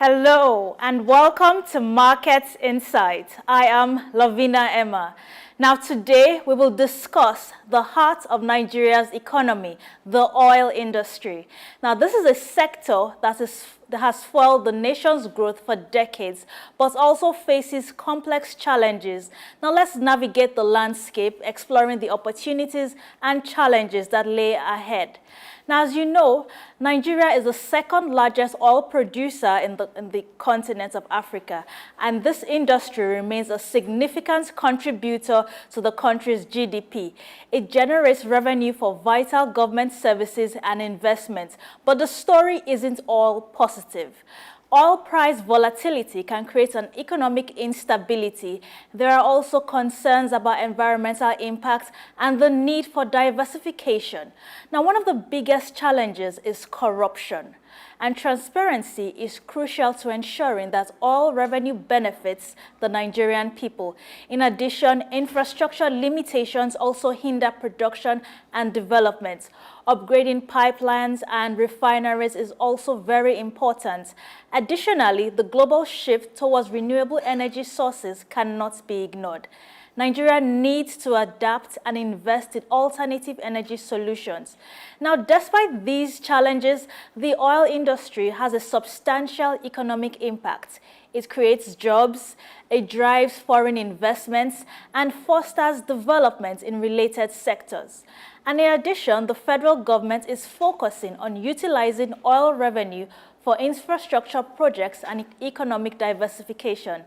Hello and welcome to Markets Insight. I am Lavina Emma. Now today we will discuss the heart of Nigeria's economy, the oil industry. Now this is a sector that has fueled the nation's growth for decades, but also faces complex challenges. Now let's navigate the landscape, exploring the opportunities and challenges that lay ahead. Now, as you know, Nigeria is the second largest oil producer in the continent of Africa, and this industry remains a significant contributor to the country's GDP. It generates revenue for vital government services and investments, but the story isn't all positive. Oil price volatility can create an economic instability. There are also concerns about environmental impacts and the need for diversification. Now, one of the biggest challenges is corruption, and transparency is crucial to ensuring that oil revenue benefits the Nigerian people. In addition, infrastructure limitations also hinder production and development. Upgrading pipelines and refineries is also very important. Additionally, the global shift towards renewable energy sources cannot be ignored. Nigeria needs to adapt and invest in alternative energy solutions. Now, despite these challenges, the oil industry has a substantial economic impact. It creates jobs, it drives foreign investments, and fosters development in related sectors. And in addition, the federal government is focusing on utilizing oil revenue for infrastructure projects and economic diversification.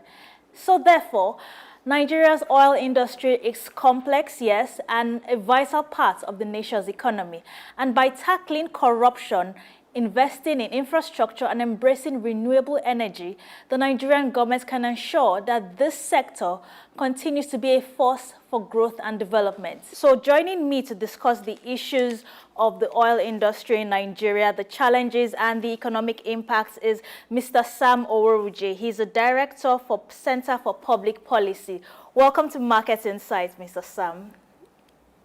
So therefore, Nigeria's oil industry is complex, yes, and a vital part of the nation's economy. And by tackling corruption, investing in infrastructure and embracing renewable energy, the Nigerian government can ensure that this sector continues to be a force for growth and development. So joining me to discuss the issues of the oil industry in Nigeria, the challenges and the economic impacts is Mr. Sam Oworuje. He's a director for Center for Public Policy. Welcome to Market Insights, Mr. Sam.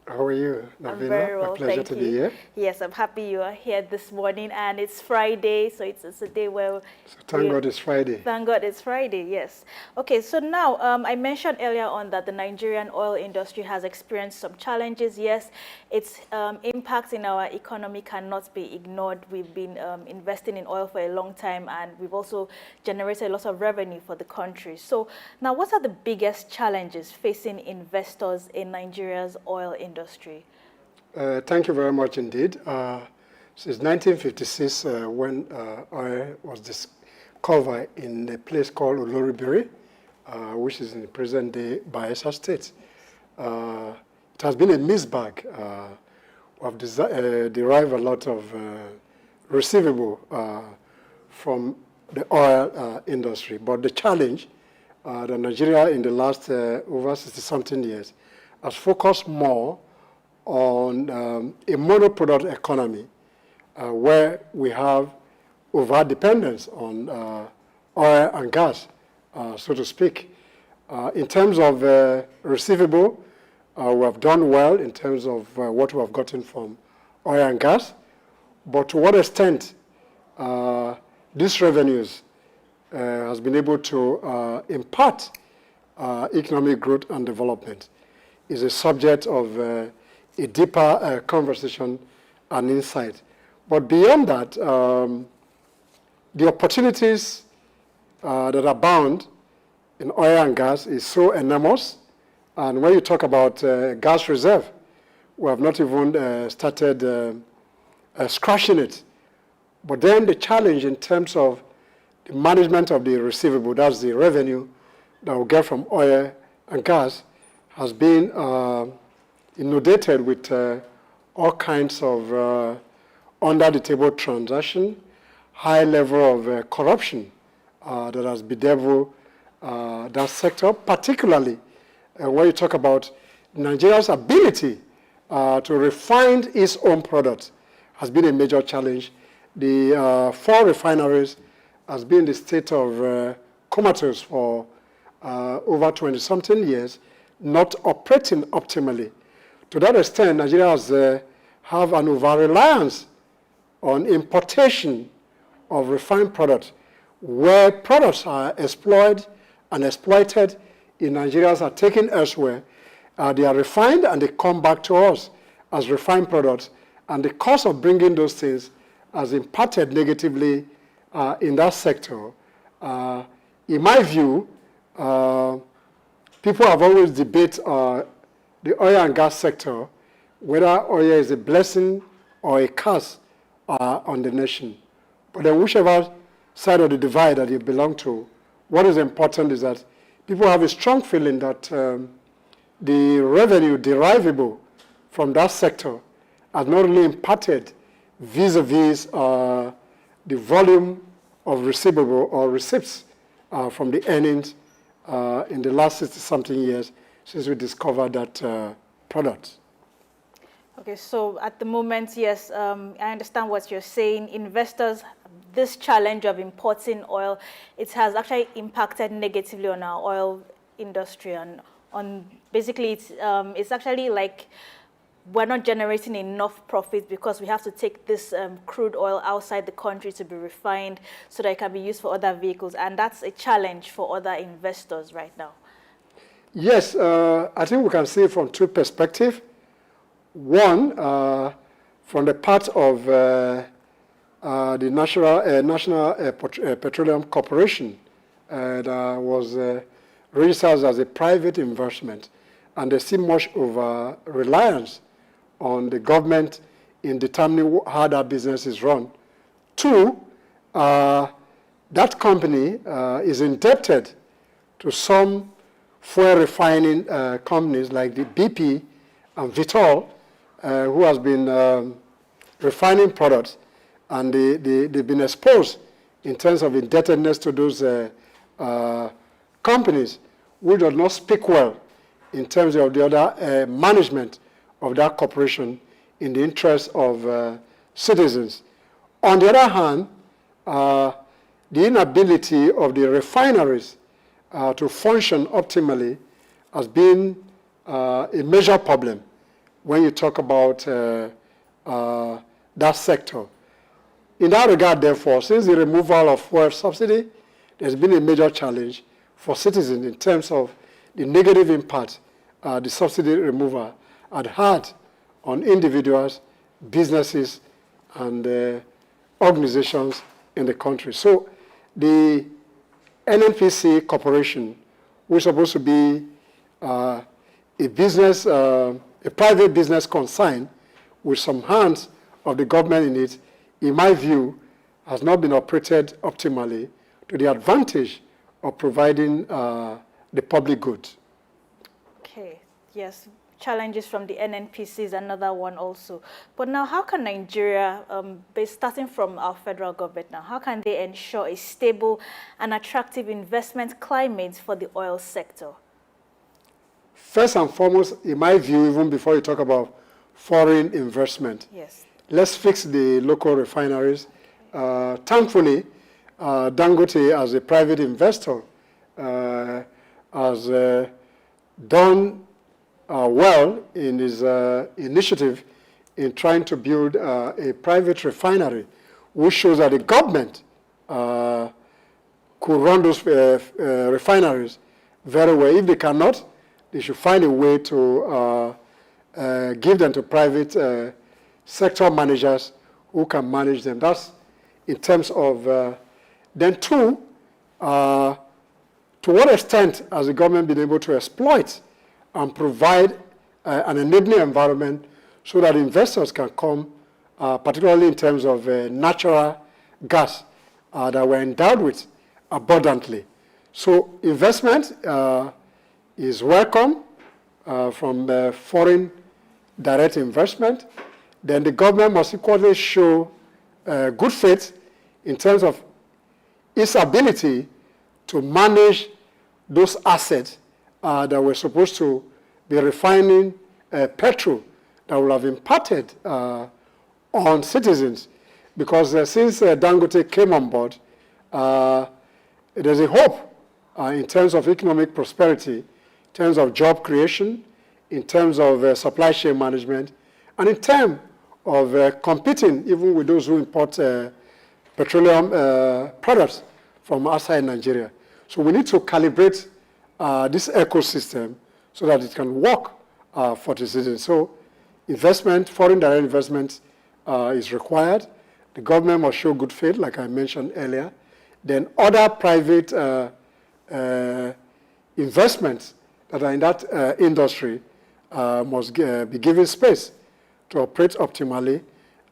How are you, Navina? I'm very well, a pleasure to be here. Yes, I'm happy you are here this morning, and it's Friday, so it's a day where... So thank God it's Friday. Thank God it's Friday, yes. Okay, so now, I mentioned earlier on that the Nigerian oil industry has experienced some challenges. Yes, its impact in our economy cannot be ignored. We've been investing in oil for a long time, and we've also generated a lot of revenue for the country. So now, what are the biggest challenges facing investors in Nigeria's oil industry? Thank you very much indeed. Since 1956, when oil was discovered in a place called Oloribiri, which is in the present-day Bayelsa State, it has been a mixed bag. We have derived a lot of receivable from the oil industry. But the challenge that Nigeria in the last over 60-something years has focused more on a monoproduct economy where we have over-dependence on oil and gas, so to speak. In terms of receivable, we have done well in terms of what we have gotten from oil and gas, but to what extent these revenues has been able to impart economic growth and development is a subject of a deeper conversation and insight. But beyond that, the opportunities that abound in oil and gas is so enormous. And when you talk about gas reserve, we have not even started scratching it. But then the challenge in terms of the management of the receivable, that's the revenue that we get from oil and gas, has been inundated with all kinds of under-the-table transaction, high level of corruption that has bedeviled that sector, particularly when you talk about Nigeria's ability to refine its own product has been a major challenge. The 4 refineries has been in the state of comatose for over 20-something years, not operating optimally. To that extent, Nigeria has have an over-reliance on importation of refined products, where products are exploited and exploited in Nigeria are taken elsewhere. They are refined and they come back to us as refined products. And the cost of bringing those things has impacted negatively in that sector. In my view, people have always debated the oil and gas sector, whether oil is a blessing or a curse on the nation. But then whichever side of the divide that you belong to, what is important is that people have a strong feeling that the revenue derivable from that sector has not really impacted vis-a-vis the volume of receivable or receipts from the earnings in the last 60-something years since we discovered that product. Okay, so at the moment, yes, I understand what you're saying. Investors, this challenge of importing oil, it has actually impacted negatively on our oil industry, and on basically it's actually like we're not generating enough profit because we have to take this crude oil outside the country to be refined so that it can be used for other vehicles, and that's a challenge for other investors right now. Yes, I think we can see it from two perspectives. One, from the part of the National Petroleum Corporation that was registered as a private investment, and they see much of reliance on the government in determining how that business is run. Two, that company is indebted to some fuel refining companies like the BP and Vitol, who has been refining products, and they've been exposed in terms of indebtedness to those companies, which does not speak well in terms of the other management of that corporation in the interest of citizens. On the other hand, the inability of the refineries to function optimally has been a major problem when you talk about that sector. In that regard, therefore, since the removal of fuel subsidy, there's been a major challenge for citizens in terms of the negative impact the subsidy removal had on individuals, businesses, and organizations in the country. So the NNPC Corporation, which is supposed to be a business, a private business concern with some hands of the government in it, in my view, has not been operated optimally to the advantage of providing the public good. Okay, yes, challenges from the NNPC is another one also. But now, how can Nigeria, starting from our federal government now, how can they ensure a stable and attractive investment climate for the oil sector? First and foremost, in my view, even before you talk about foreign investment, yes, let's fix the local refineries. Thankfully, Dangote, as a private investor, has done well in his initiative in trying to build a private refinery, which shows that the government could run those refineries very well. If they cannot, they should find a way to give them to private sector managers who can manage them. That's in terms of, then two, to what extent has the government been able to exploit and provide an enabling environment so that investors can come, particularly in terms of natural gas that we're endowed with abundantly. So investment is welcome from foreign direct investment. Then the government must equally show good faith in terms of its ability to manage those assets that were supposed to be refining petrol that will have impacted on citizens. Because since Dangote came on board, there's a hope in terms of economic prosperity, in terms of job creation, in terms of supply chain management, and in terms of competing even with those who import petroleum products from outside Nigeria. So we need to calibrate this ecosystem so that it can work for the citizens. So investment, foreign direct investment is required. The government must show good faith, like I mentioned earlier. Then other private investments that are in that industry must be given space to operate optimally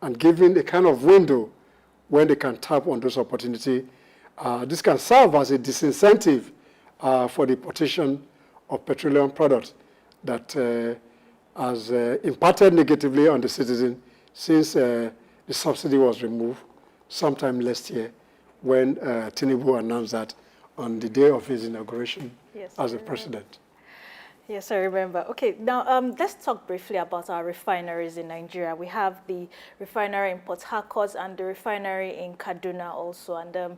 and given the kind of window when they can tap on those opportunities. This can serve as a disincentive for the importation of petroleum products that has impacted negatively on the citizen since the subsidy was removed sometime last year when Tinubu announced that on the day of his inauguration as a president. Yes, I remember. Okay, now let's talk briefly about our refineries in Nigeria. We have the refinery in Port Harcourt and the refinery in Kaduna also. And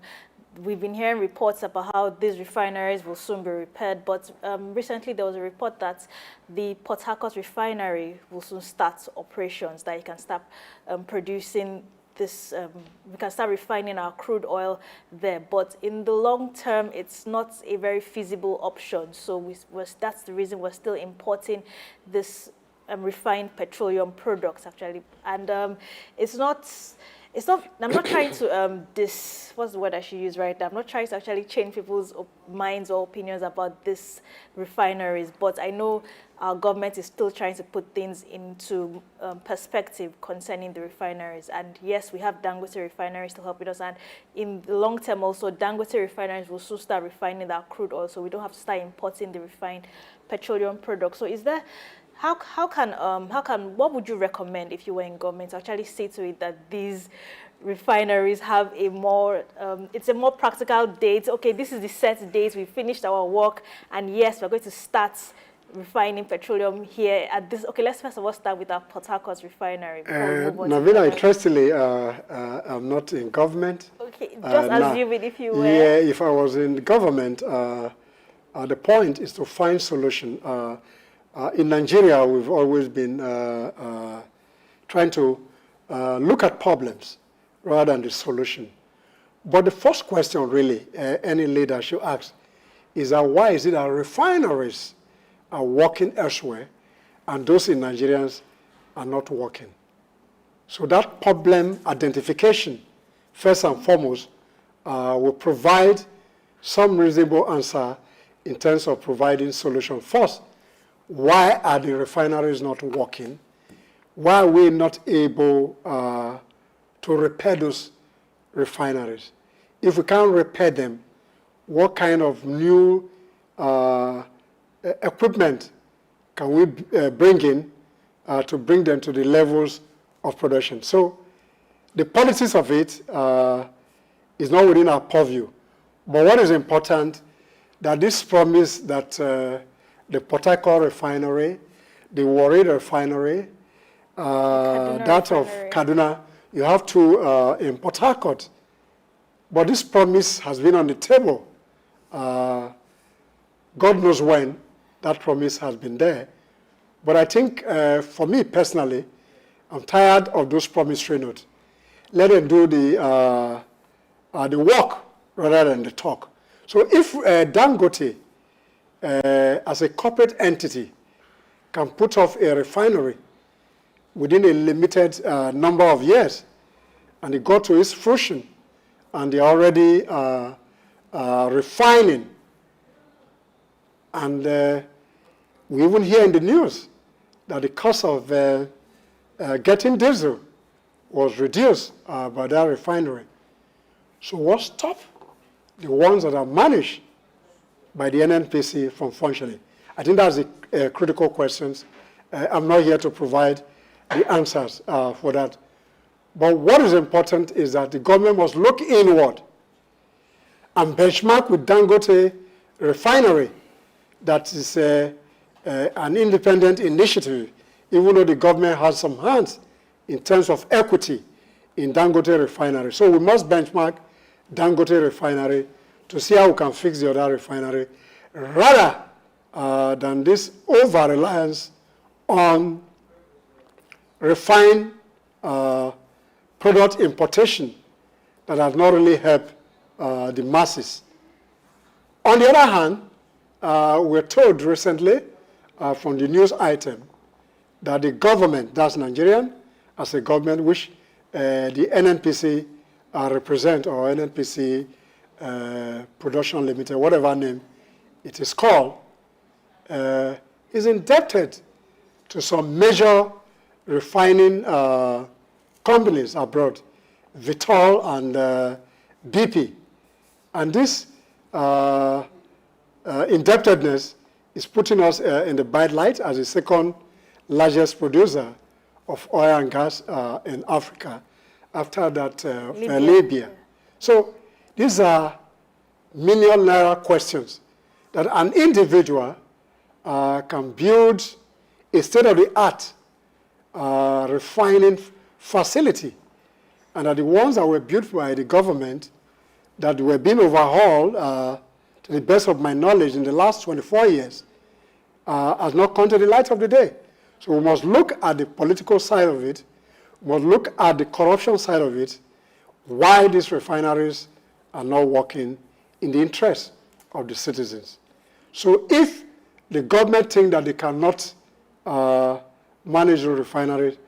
we've been hearing reports about how these refineries will soon be repaired. But recently there was a report that the Port Harcourt refinery will soon start operations, that it can start producing this, we can start refining our crude oil there, but in the long term, it's not a very feasible option. So that's the reason we're still importing this refined petroleum products, actually. And it's not, I'm not trying to, what's the word I should use right now? I'm not trying to actually change people's minds or opinions about these refineries, but I know our government is still trying to put things into perspective concerning the refineries. And yes, we have Dangote refineries to help with us. And in the long term also, Dangote refineries will soon start refining our crude oil, so we don't have to start importing the refined petroleum products. So is there, what would you recommend if you were in government to actually see to it that these refineries have a more, it's a more practical date? Okay, this is the set date, we finished our work, and yes, we're going to start refining petroleum here at this. Okay, let's first of all start with our Port Harcourt refinery. Navina, interestingly, I'm not in government. Okay, just assume it if you were. Yeah, if I was in government, the point is to find solution. In Nigeria, we've always been trying to look at problems rather than the solution. But the first question really any leader should ask is why is it that refineries are working elsewhere and those in Nigerians are not working? So that problem identification, first and foremost, will provide some reasonable answer in terms of providing solution. First, why are the refineries not working? Why are we not able to repair those refineries? If we can't repair them, what kind of new equipment can we bring in to bring them to the levels of production? So the politics of it is not within our purview. But what is important, that this promise that the Port Harcourt refinery, the Warri refinery, that of Kaduna, you have two in Port Harcourt. But this promise has been on the table. God knows when that promise has been there. But I think for me personally, I'm tired of those promissory notes. Let them do the work rather than the talk. So if Dangote, as a corporate entity, can put off a refinery within a limited number of years, and it got to its fruition, and they're already refining, and we even hear in the news that the cost of getting diesel was reduced by that refinery. So what stopped the ones that are managed by the NNPC from functioning? I think that's a critical question. I'm not here to provide the answers for that. But what is important is that the government must look inward and benchmark with Dangote refinery. That is an independent initiative, even though the government has some hands in terms of equity in Dangote refinery. So we must benchmark Dangote refinery to see how we can fix the other refinery, rather than this over-reliance on refined product importation that has not really helped the masses. On the other hand, we're told recently from the news item that the government, that's Nigerian, as a government which the NNPC represent, or NNPC Production Limited, whatever name it is called, is indebted to some major refining companies abroad, Vitol and BP. And this indebtedness is putting us in the bad light as the second largest producer of oil and gas in Africa, after that Libya. So these are million naira questions that an individual can build a state-of-the-art refining facility, and are the ones that were built by the government that were being overhauled, to the best of my knowledge, in the last 24 years, has not come to the light of the day. So we must look at the political side of it, we must look at the corruption side of it, why these refineries are not working in the interest of the citizens. So if the government think that they cannot manage the refineries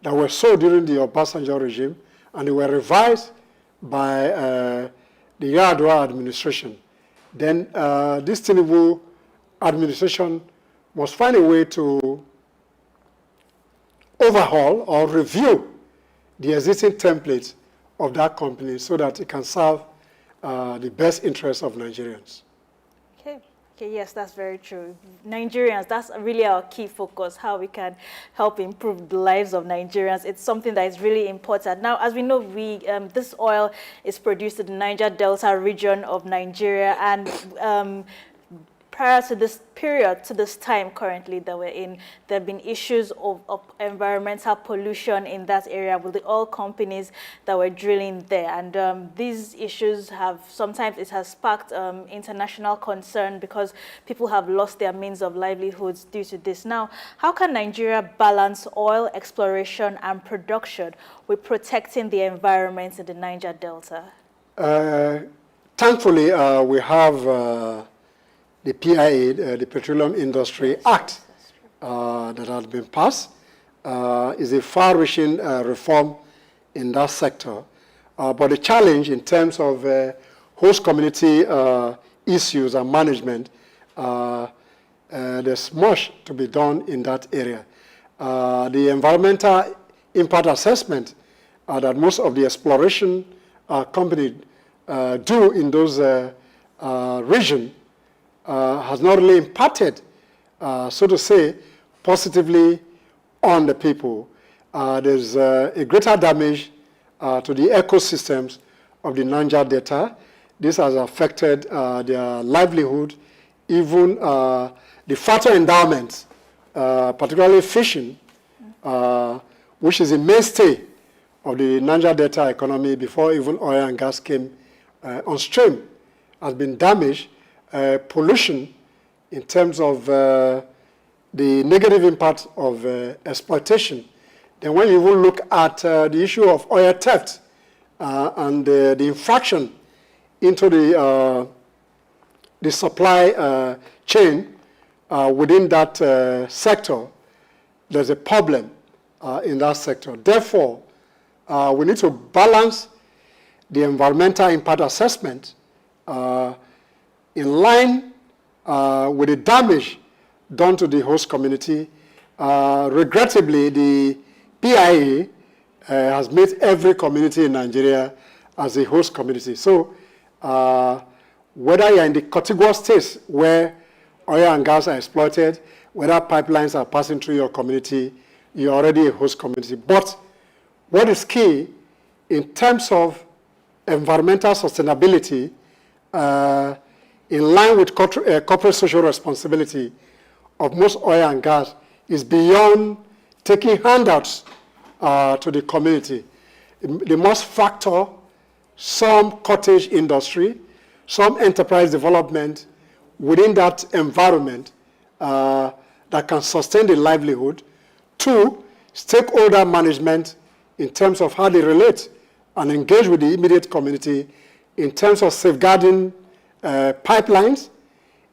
that were sold during the Obasanjo regime, and they were revised by the Yar'Adua administration, then this Tinubu administration must find a way to overhaul or review the existing template of that company so that it can serve the best interests of Nigerians. Okay, yes, that's very true. Nigerians, that's really our key focus, how we can help improve the lives of Nigerians. It's something that is really important. Now, as we know, this oil is produced in the Niger Delta region of Nigeria, and prior to this period, to this time currently that we're in, there have been issues of environmental pollution in that area with the oil companies that were drilling there. And these issues sometimes it has sparked international concern because people have lost their means of livelihoods due to this. Now, how can Nigeria balance oil exploration and production with protecting the environment in the Niger Delta? Thankfully, we have the PIA, the Petroleum Industry Act, that has been passed, is a far-reaching reform in that sector. But the challenge in terms of host community issues and management, there's much to be done in that area. The environmental impact assessment that most of the exploration companies do in those regions has not really impacted, so to say, positively on the people. There's a greater damage to the ecosystems of the Niger Delta. This has affected their livelihood, even the fertile endowments, particularly fishing, which is a mainstay of the Niger Delta economy before even oil and gas came on stream, has been damaged. Pollution in terms of the negative impact of exploitation. Then when you even look at the issue of oil theft and the infraction into the supply chain within that sector, there's a problem in that sector. Therefore, we need to balance the environmental impact assessment in line with the damage done to the host community. Regrettably, the PIA has made every community in Nigeria as a host community. So whether you're in the contiguous states where oil and gas are exploited, whether pipelines are passing through your community, you're already a host community. But what is key in terms of environmental sustainability, in line with corporate social responsibility of most oil and gas, is beyond taking handouts to the community. They must factor some cottage industry, some enterprise development within that environment that can sustain the livelihood. Two, stakeholder management in terms of how they relate and engage with the immediate community in terms of safeguarding pipelines,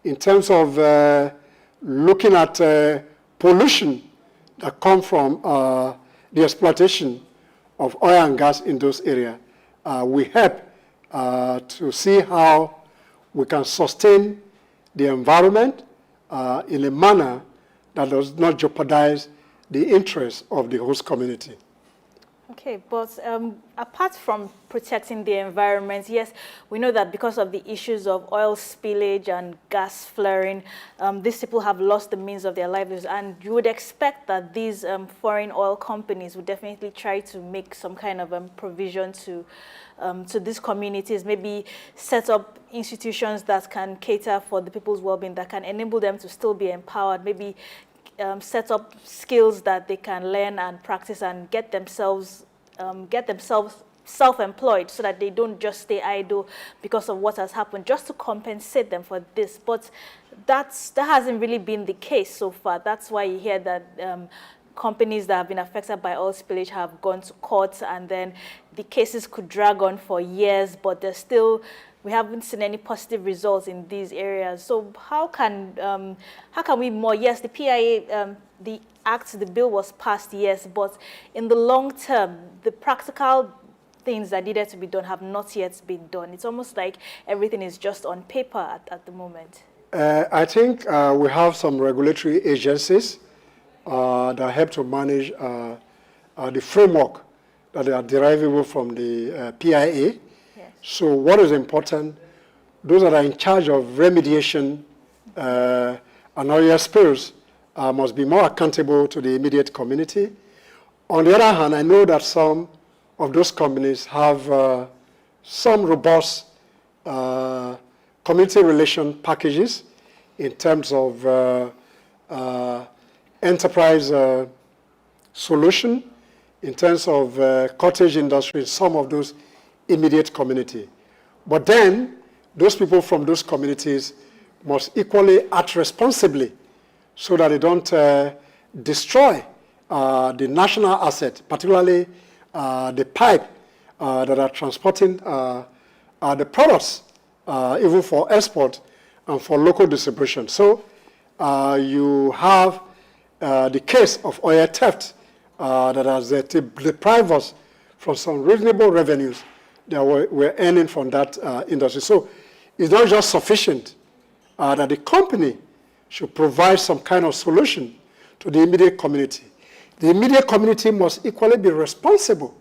in terms of looking at pollution that come from the exploitation of oil and gas in those areas. We help to see how we can sustain the environment in a manner that does not jeopardize the interests of the host community. Okay, but apart from protecting the environment, yes, we know that because of the issues of oil spillage and gas flaring, these people have lost the means of their livelihoods, and you would expect that these foreign oil companies would definitely try to make some kind of provision to these communities, maybe set up institutions that can cater for the people's well-being, that can enable them to still be empowered, maybe set up skills that they can learn and practice and get themselves self-employed, so that they don't just stay idle because of what has happened, just to compensate them for this. But that hasn't really been the case so far. That's why you hear that companies that have been affected by oil spillage have gone to court, and then the cases could drag on for years, but there's still, we haven't seen any positive results in these areas. So how can we more? Yes, the PIA, the bill was passed, yes, but in the long term, the practical things that needed to be done have not yet been done. It's almost like everything is just on paper at the moment. I think we have some regulatory agencies that help to manage the framework that are derivable from the PIA. Yes. So what is important, those that are in charge of remediation and oil spills must be more accountable to the immediate community. On the other hand, I know that some of those companies have some robust community relation packages in terms of enterprise solution, in terms of cottage industry in some of those immediate community. But then, those people from those communities must equally act responsibly so that they don't destroy the national asset, particularly the pipe that are transporting the products, even for export and for local distribution. So you have the case of oil theft that has deprived us from some reasonable revenues that we're earning from that industry. So it's not just sufficient that the company should provide some kind of solution to the immediate community. The immediate community must equally be responsible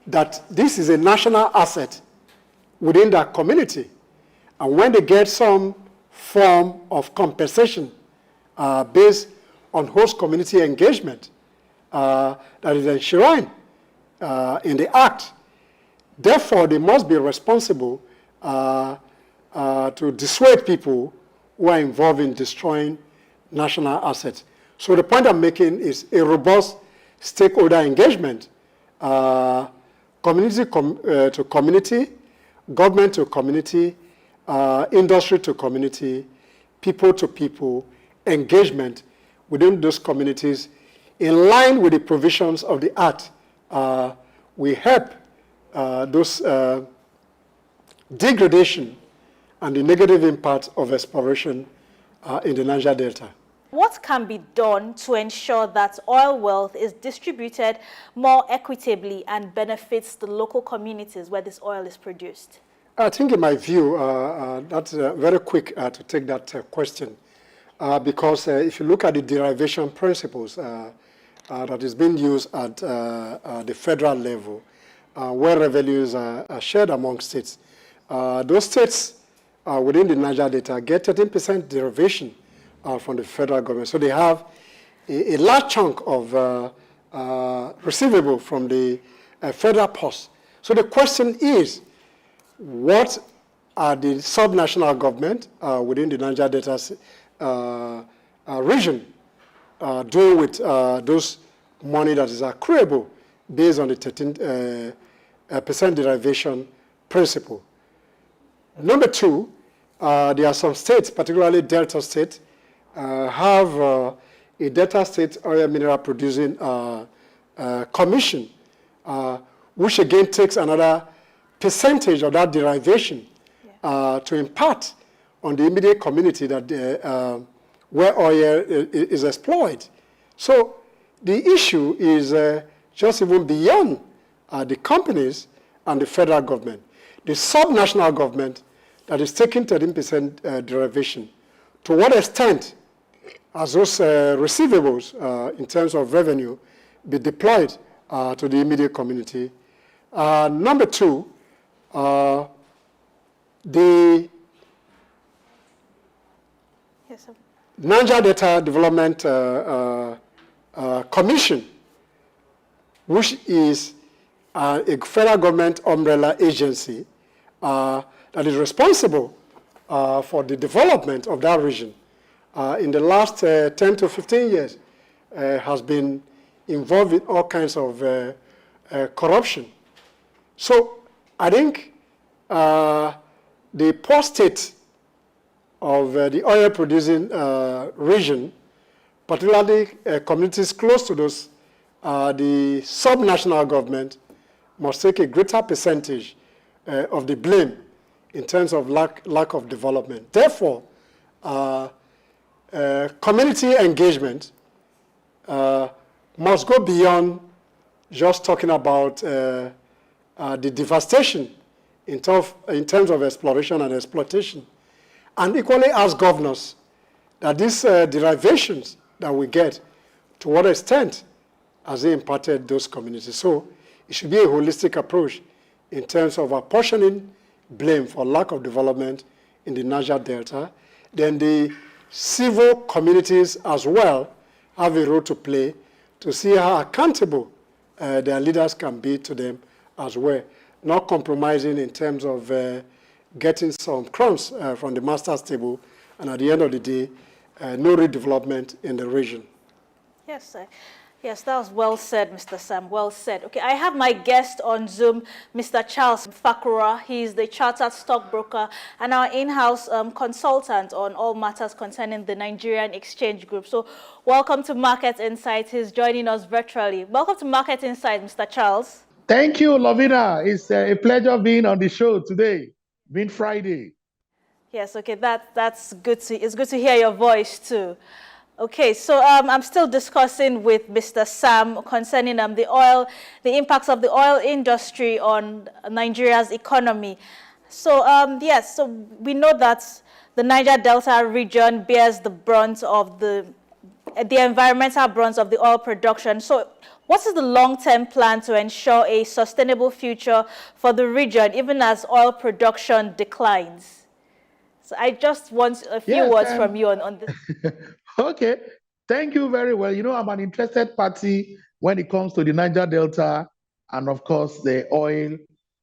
that this is a national asset within that community. And when they get some form of compensation based on host community engagement that is enshrined in the Act, therefore they must be responsible to dissuade people who are involved in destroying national assets. So the point I'm making is a robust stakeholder engagement, community to community, government to community, industry to community, people to people engagement within those communities in line with the provisions of the Act. We help those degradation and the negative impact of exploration in the Niger Delta. What can be done to ensure that oil wealth is distributed more equitably and benefits the local communities where this oil is produced? I think in my view, that's very quick to take that question. Because if you look at the derivation principles that is being used at the federal level, where revenues are shared among states, those states within the Niger Delta get 13% derivation from the federal government. So they have a large chunk of receivable from the federal post. So the question is, what are the subnational government within the Niger Delta region doing with those money that is accruable based on the 13% derivation principle? Number two, there are some states, particularly Delta State, have a Delta State oil mineral producing commission, which again takes another percentage of that derivation to impart on the immediate community that where oil is exploited. So the issue is just even beyond the companies and the federal government. The subnational government that is taking 13% derivation, to what extent as those receivables in terms of revenue be deployed to the immediate community. Number two, the Niger Delta Development Commission, which is a federal government umbrella agency that is responsible for the development of that region, in the last 10 to 15 years, has been involved in all kinds of corruption. So I think the poor state of the oil-producing region, particularly communities close to those, the subnational government must take a greater percentage of the blame in terms of lack of development. Therefore, community engagement must go beyond just talking about the devastation in terms of exploration and exploitation, and equally ask governors that these derivations that we get, to what extent has they impacted those communities. So it should be a holistic approach in terms of apportioning blame for lack of development in the Niger Delta. Then the civil communities as well have a role to play to see how accountable their leaders can be to them as well, not compromising in terms of getting some crumbs from the master's table, and at the end of the day, no redevelopment in the region. Yes, sir. Yes, that was well said, Mr. Sam, well said. Okay, I have my guest on Zoom, Mr. Charles Fakura. He is the chartered stockbroker and our in-house consultant on all matters concerning the Nigerian Exchange Group. So welcome to Market Insights. He's joining us virtually. Welcome to Market Insights, Mr. Charles. Thank you, Lavina. It's a pleasure being on the show today, being Friday. Yes, okay, that's good. It's good to hear your voice too. Okay, so I'm still discussing with Mr. Sam concerning the impacts of the oil industry on Nigeria's economy. So yes, so we know that the Niger Delta region bears the brunt of the environmental brunt of the oil production. So what is the long-term plan to ensure a sustainable future for the region, even as oil production declines? So I just want a few words from you on this. Okay, thank you very well. You know, I'm an interested party when it comes to the Niger Delta and, of course, the oil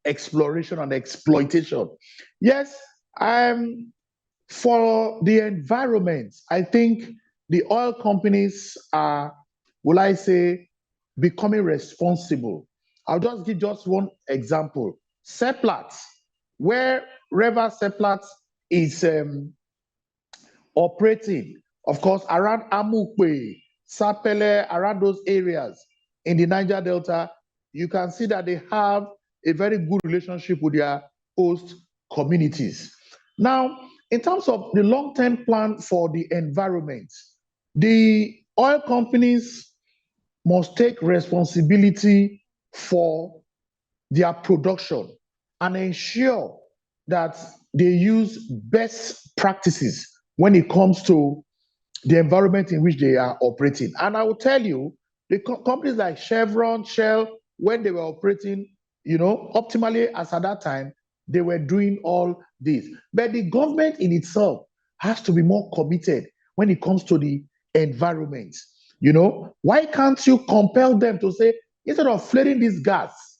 exploration and exploitation. Yes, for the environment, I think the oil companies are, will I say, becoming responsible. I'll just give just one example. Seplat, wherever Seplat is operating, of course, around Amukwe, Sapele, around those areas in the Niger Delta, you can see that they have a very good relationship with their host communities. Now, in terms of the long-term plan for the environment, the oil companies must take responsibility for their production and ensure that they use best practices when it comes to the environment in which they are operating. And I will tell you, the companies like Chevron, Shell, when they were operating, you know, optimally as at that time, they were doing all this. But the government in itself has to be more committed when it comes to the environment. You know, why can't you compel them to say, instead of flaring this gas,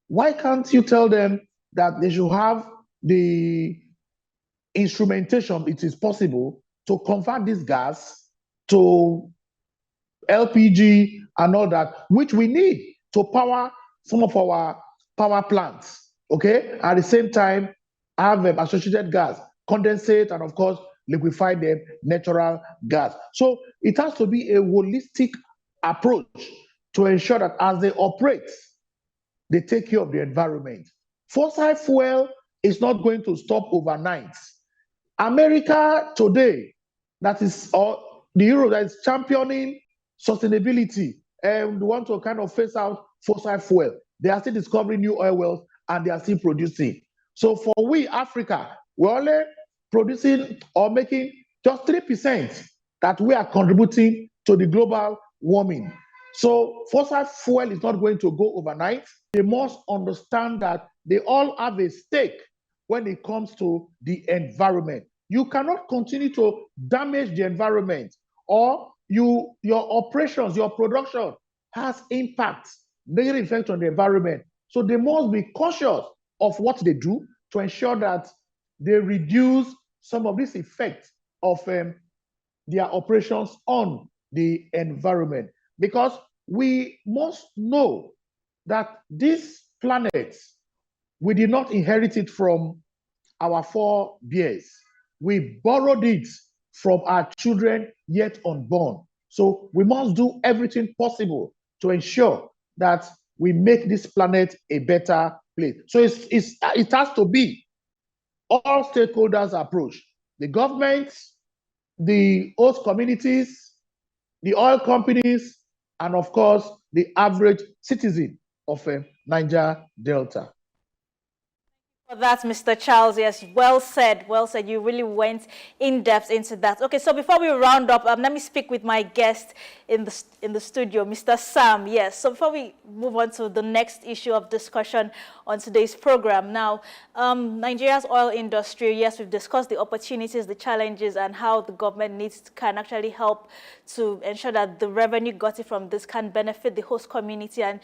why can't you tell them that they should have the instrumentation, it is possible, to convert this gas to LPG and all that, which we need to power some of our power plants, okay? At the same time, have associated gas, condensate, and of course, liquefy them natural gas. So it has to be a holistic approach to ensure that as they operate, they take care of the environment. Fossil fuel is not going to stop overnight. America today, that is, or the Europe that is championing sustainability and want to kind of phase out fossil fuel. They are still discovering new oil wells and they are still producing. So for we, Africa, we're only producing or making just 3% that we are contributing to the global warming. So fossil fuel is not going to go overnight. They must understand that they all have a stake when it comes to the environment. You cannot continue to damage the environment, or your operations, your production has impact, negative effect on the environment. So they must be cautious of what they do to ensure that they reduce some of this effect of their operations on the environment. Because we must know that this planet, we did not inherit it from our forebears. We borrowed it from our children yet unborn. So we must do everything possible to ensure that we make this planet a better place. So it has to be all stakeholders approach. The government, the host communities, the oil companies, and of course, the average citizen of Niger Delta. For that, Mr. Charles, yes, well said, well said. You really went in depth into that. Okay, so before we round up, let me speak with my guest in the studio, Mr. Sam. Yes, so before we move on to the next issue of discussion on today's program, now, Nigeria's oil industry, yes, we've discussed the opportunities, the challenges, and how the government can actually help to ensure that the revenue got it from this can benefit the host community and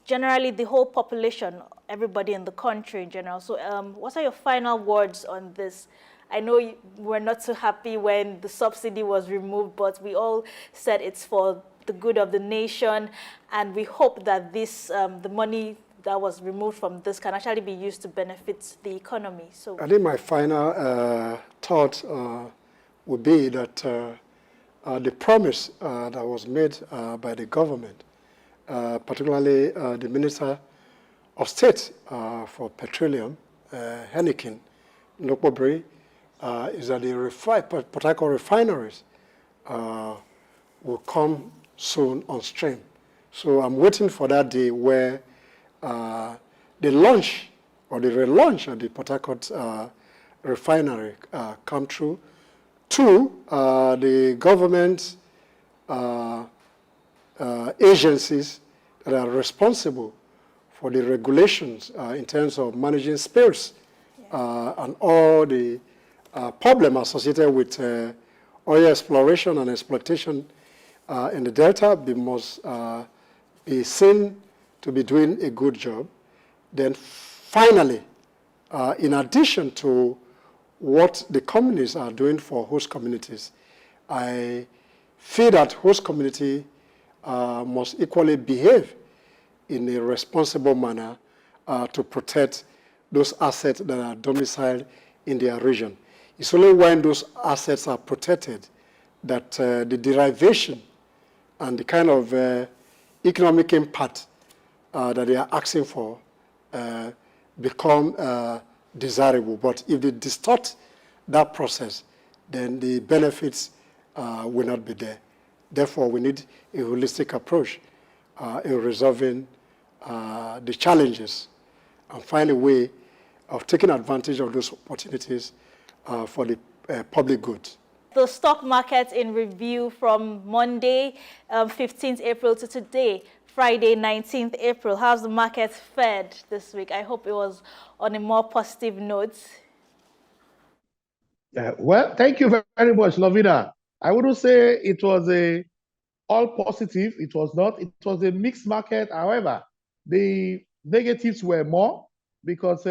generally the whole population, everybody in the country in general. So what are your final words on this? I know you were not too happy when the subsidy was removed, but we all said it's for the good of the nation, and we hope that this, the money that was removed from this can actually be used to benefit the economy. So I think my final thought would be that the promise that was made by the government, particularly the Minister of State for Petroleum, Henneken Nokobri, is that the Port Harcourt refineries will come soon on stream. So I'm waiting for that day where the launch or the relaunch of the Port Harcourt refinery come through. Two, the government agencies that are responsible for the regulations in terms of managing spills and all the problem associated with oil exploration and exploitation in the Delta must be seen to be doing a good job. Then finally, in addition to what the companies are doing for host communities, I feel that host community must equally behave in a responsible manner to protect those assets that are domiciled in their region. It's only when those assets are protected that the derivation and the kind of economic impact that they are asking for become desirable. But if they distort that process, then the benefits will not be there. Therefore, we need a holistic approach in resolving the challenges and find a way of taking advantage of those opportunities for the public good. The stock market in review from Monday, 15th April to today, Friday, 19th April. How's the market fared this week? I hope it was on a more positive note. Well, thank you very much, Lovina. I wouldn't say it was all positive. It was not. It was a mixed market. However, the negatives were more because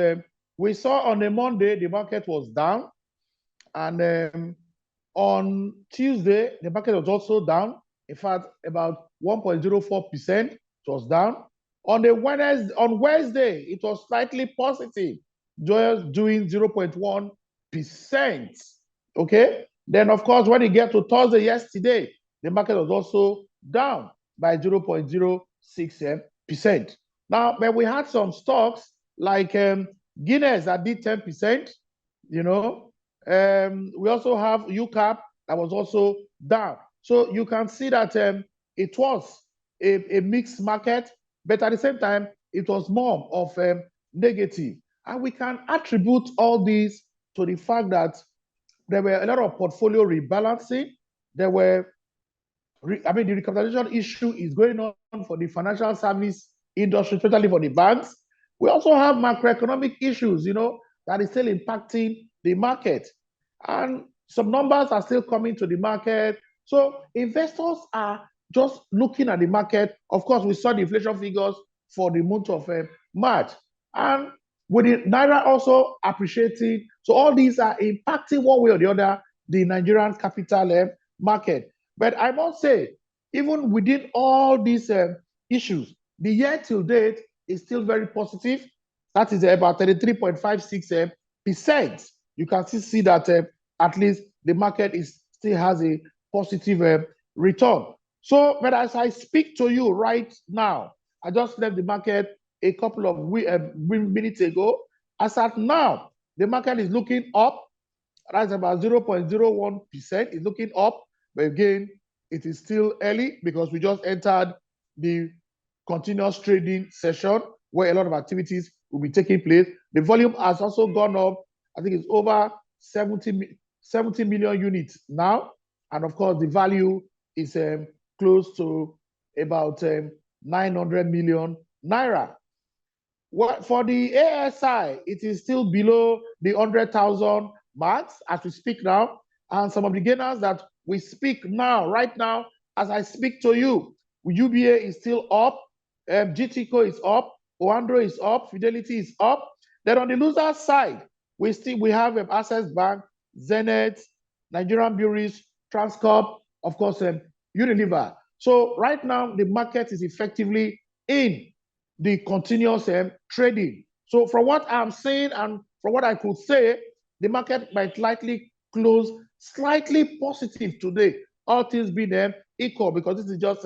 we saw on a Monday the market was down, and on Tuesday the market was also down. In fact, about 1.04% it was down. On Wednesday it was slightly positive, just doing 0.1%. Okay. Then of course, when you get to Thursday yesterday, the market was also down by 0.06%. Now, but we had some stocks like Guinness that did 10%, you know. We also have UCAP that was also down. So you can see that it was a mixed market, but at the same time, it was more of negative. And we can attribute all these to the fact that there were a lot of portfolio rebalancing. There were, the recapitalization issue is going on for the financial service industry, especially for the banks. We also have macroeconomic issues, that is still impacting the market. And some numbers are still coming to the market. So investors are just looking at the market. Of course, we saw the inflation figures for the month of March. And with the Naira also appreciating, so all these are impacting one way or the other the Nigerian capital market. But I must say, even within all these issues, the year till date is still very positive. That is about 33.56%. You can still see that at least the market still has a positive return. So, but as I speak to you right now, I just left the market a couple of minutes ago. As at now, the market is looking up. That's about 0.01%. It's looking up, but again, it is still early because we just entered the continuous trading session where a lot of activities will be taking place. The volume has also gone up. I think it's over 70 million units now. And of course, the value is close to about 900 million naira. For the ASI, it is still below the 100,000 marks as we speak now. And some of the gainers that we speak now, right now, as I speak to you, UBA is still up, GTCO is up, Oandro is up, Fidelity is up. Then on the loser side, we have Access Bank, Zenith, Nigerian Breweries, Transcorp, of course, Unilever. So right now, the market is effectively in the continuous trading. So from what I'm saying and from what I could say, the market might likely close slightly positive today, all things being equal, because this is just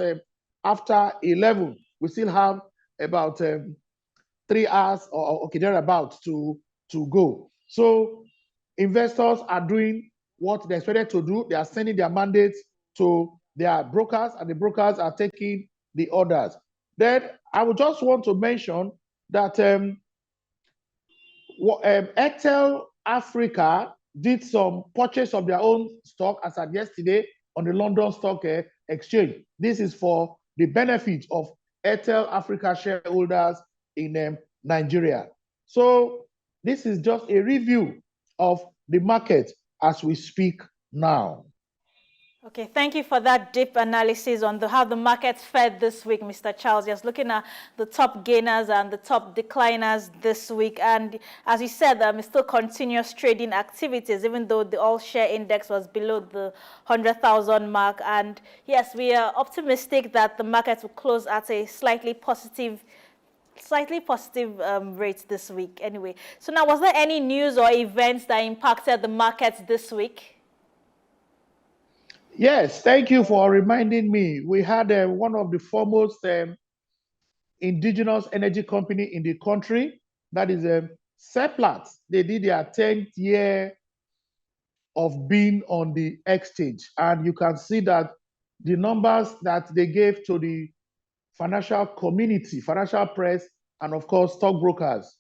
after 11. We still have about 3 hours or thereabouts to go. So investors are doing what they're expected to do. They are sending their mandates to their brokers, and the brokers are taking the orders. Then I would just want to mention that Airtel Africa did some purchase of their own stock as at yesterday on the London Stock Exchange. This is for the benefit of Airtel Africa shareholders in Nigeria. So this is just a review of the market as we speak now. Okay, thank you for that deep analysis on how the markets fared this week, Mr. Charles. Just looking at the top gainers and the top decliners this week. And as you said, it's still continuous trading activities, even though the all-share index was below the 100,000 mark. And yes, we are optimistic that the markets will close at a slightly positive rate this week anyway. So now, was there any news or events that impacted the markets this week? Yes, thank you for reminding me. We had one of the foremost indigenous energy company in the country, that is Seplat. They did their 10th year of being on the exchange. And you can see that the numbers that they gave to the financial community, financial press, and of course, stockbrokers,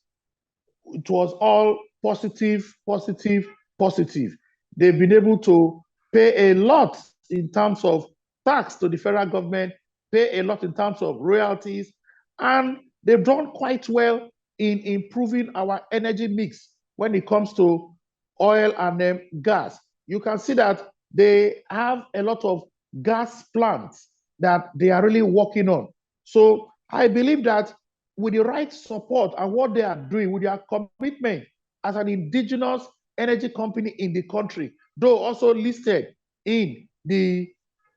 it was all positive, positive, positive. They've been able to pay a lot in terms of tax to the federal government, pay a lot in terms of royalties, and they've done quite well in improving our energy mix when it comes to oil and gas. You can see that they have a lot of gas plants that they are really working on. So I believe that with the right support and what they are doing, with their commitment as an indigenous energy company in the country, though also listed in the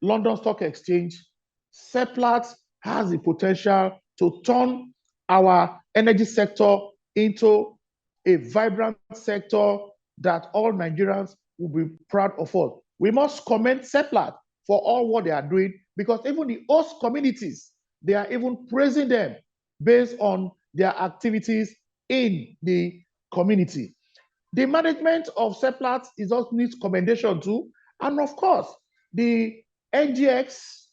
London Stock Exchange, Seplat has the potential to turn our energy sector into a vibrant sector that all Nigerians will be proud of us. We must commend Seplat for all what they are doing, because even the host communities, they are even praising them based on their activities in the community. The management of Seplat is also needs commendation too. And of course, the NGX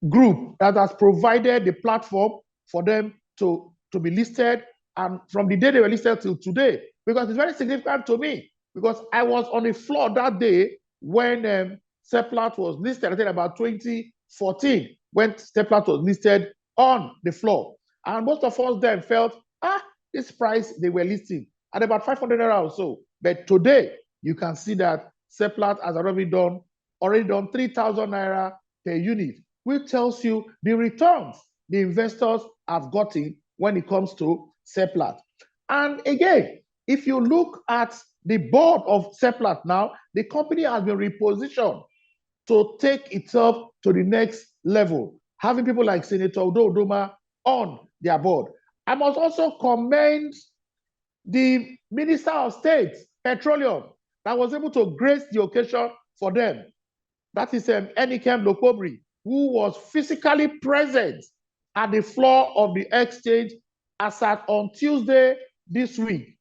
group that has provided the platform for them to be listed, and from the day they were listed till today, because it's very significant to me, because I was on the floor that day when Seplat was listed, I think about 2014, when Seplat was listed on the floor. And most of us then felt, this price they were listing at about 500 naira or so. But today, you can see that Seplat has already done 3,000 naira per unit, which tells you the returns the investors have gotten when it comes to Seplat. And again, if you look at the board of Seplat now, the company has been repositioned to take itself to the next level, having people like Senator Udo Udoma on their board. I must also commend the Minister of State, Petroleum, that was able to grace the occasion for them. That is Enikem Lokobri, who was physically present at the floor of the exchange as at on Tuesday this week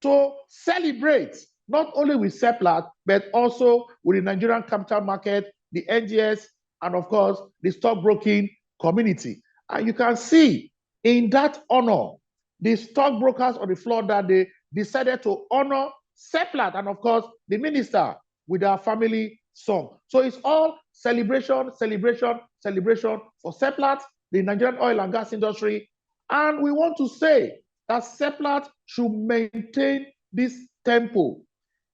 to celebrate not only with Seplat, but also with the Nigerian capital market, the NGS, and of course, the stockbroking community. And you can see in that honor, the stockbrokers on the floor that they decided to honor Seplat and of course, the minister with our family song. So it's all celebration, celebration, celebration for Seplat, the Nigerian oil and gas industry. And we want to say that Seplat should maintain this tempo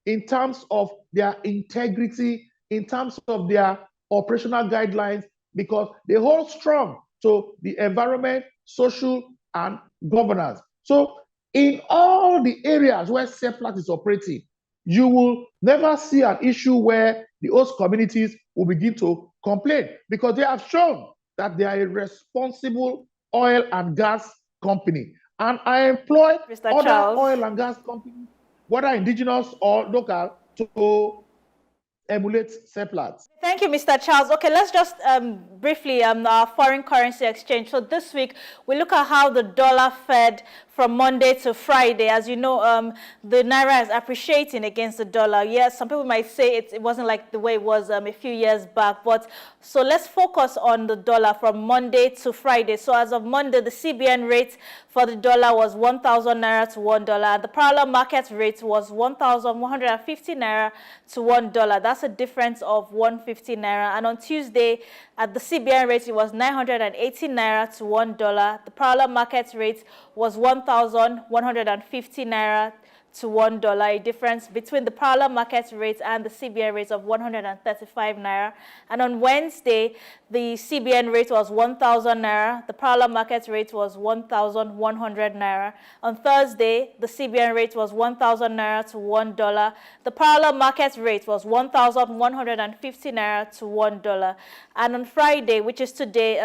in terms of their integrity, in terms of their operational guidelines, because they hold strong to the environment, social, and governance. So in all the areas where Seplat is operating, you will never see an issue where the host communities will begin to complain, because they have shown that they are a responsible oil and gas company. And I employ Mr. other Charles. oil and gas companies, whether indigenous or local, to emulate Seplat. Thank you, Mr. Charles. Okay, let's just briefly, our foreign currency exchange. So this week, we look at how the dollar fared from Monday to Friday. As you know, the Naira is appreciating against the dollar. Yes, some people might say it wasn't like the way it was a few years back. But so let's focus on the dollar from Monday to Friday. So as of Monday, the CBN rate for the dollar was 1,000 Naira to $1. The parallel market rate was 1,150 Naira to $1. That's a difference of 150 Naira. And on Tuesday, at the CBN rate, it was 980 Naira to $1. The parallel market rate was 1,150 Naira to $1, a difference between the parallel market rate and the CBN rate of 135 Naira. And on Wednesday, the CBN rate was 1,000 Naira. The parallel market rate was 1,100 Naira. On Thursday, the CBN rate was 1,000 Naira to $1. The parallel market rate was 1,150 Naira to $1. And on Friday, which is today,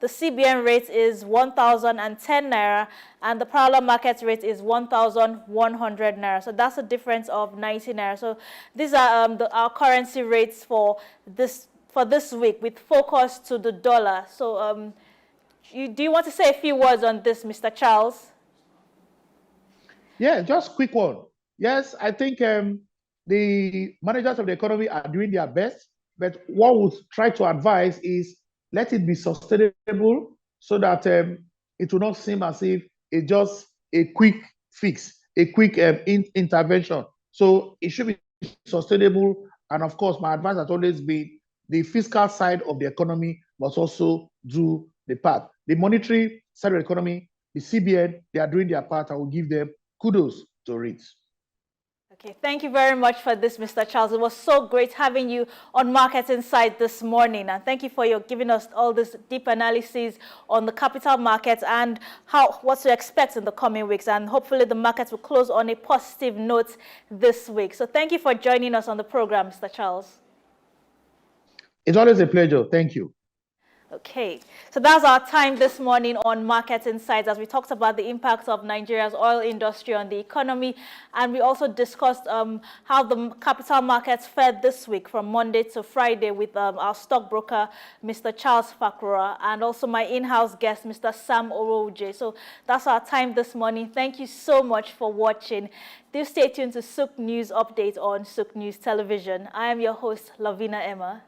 the CBN rate is 1,010 Naira, and the parallel market rate is 1,100 Naira. So that's a difference of 90 Naira. So these are our currency rates for this week, with focus to the dollar. So do you want to say a few words on this, Mr. Charles? Yeah, just quick one. Yes, I think the managers of the economy are doing their best, but what we would try to advise is let it be sustainable so that it will not seem as if it's just a quick fix, a quick intervention. So it should be sustainable. And of course, my advice has always been the fiscal side of the economy must also do the part. The monetary side of the economy, the CBN, they are doing their part. I will give them kudos to it. Okay, thank you very much for this, Mr. Charles. It was so great having you on Market Insight this morning. And thank you for giving us all this deep analysis on the capital markets and what to expect in the coming weeks. And hopefully the markets will close on a positive note this week. So thank you for joining us on the program, Mr. Charles. It's always a pleasure. Thank you. Okay, so that's our time this morning on Market Insights as we talked about the impact of Nigeria's oil industry on the economy, and we also discussed how the capital markets fared this week from Monday to Friday with our stockbroker, Mr. Charles Fakura, and also my in-house guest, Mr. Sam Oroje. So that's our time this morning. Thank you so much for watching. Do stay tuned to SOUQ News Update on SOUQ News Television. I am your host, Lavina Emma.